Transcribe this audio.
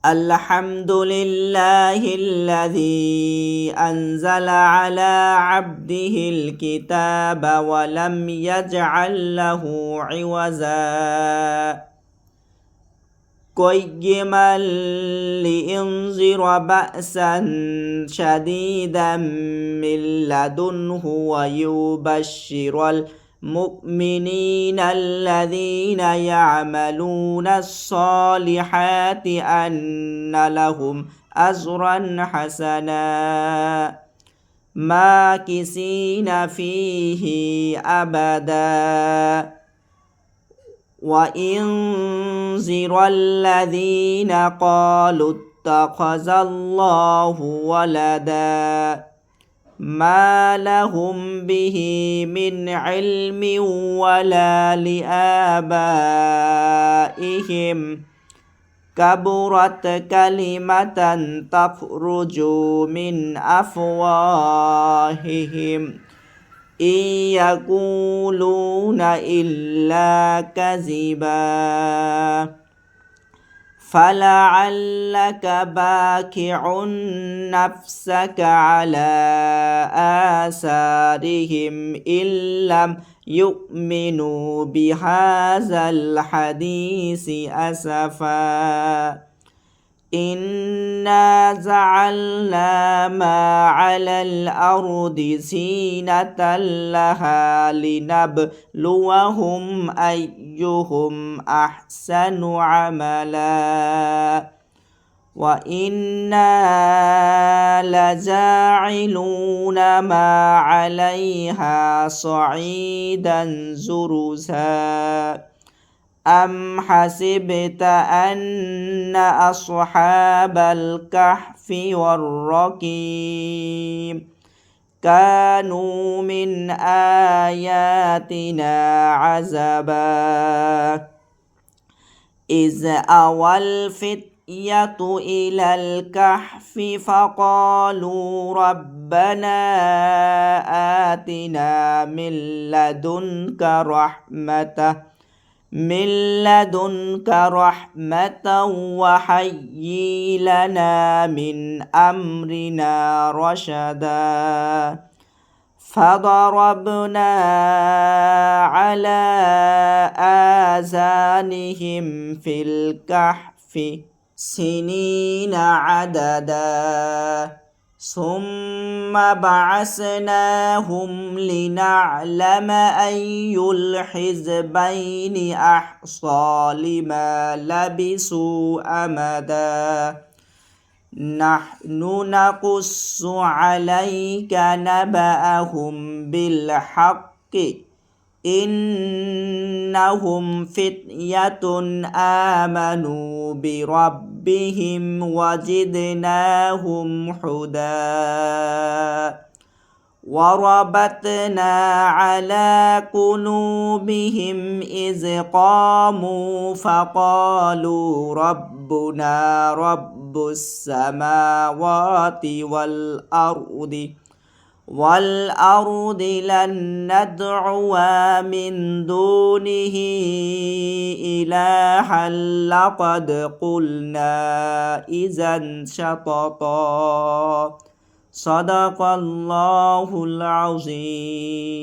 الحمد لله الذي أنزل على عبده الكتاب ولم يجعل له عوجا قيما لينذر بأسا شديدا من لدنه ويبشر المؤمنين الذين يعملون الصالحات أن لهم أجرا حسنا ماكثين فيه أبدا وإنذر الذين قالوا اتخذ الله ولدا ما لهم به من علم ولا لآبائهم كبرت كلمة تخرج من أفواههم إن يقولون إلا كذبا فلعلك باكع نفسك على آثارهم إن لم يؤمنوا بهذا الحديث أسفا إنا جعلنا ما على الأرض زينة لها لنبلوهم أيهم أحسن عملا وإنا لجاعلون ما عليها صعيدا جرزا أم حسبت أن أصحاب الكهف والرقيم كانوا من آياتنا عجبا إذ أوى الفتية إلى الكهف فقالوا ربنا آتنا من لدنك رحمة وهيئ لنا من أمرنا رشدا فضربنا على آذانهم في الكهف سنين عددا ثم بعثناهم لنعلم أي الحزبين أحصى لما لبثوا أمدا نحن نقص عليك نبأهم بالحق إنهم فتية آمنوا بربهم وزدناهم هدى وربطنا على قلوبهم إذ قاموا فقالوا ربنا رب السماوات والأرض لن ندعو من دونه إلها لقد قلنا إذا شططا صدق الله العظيم.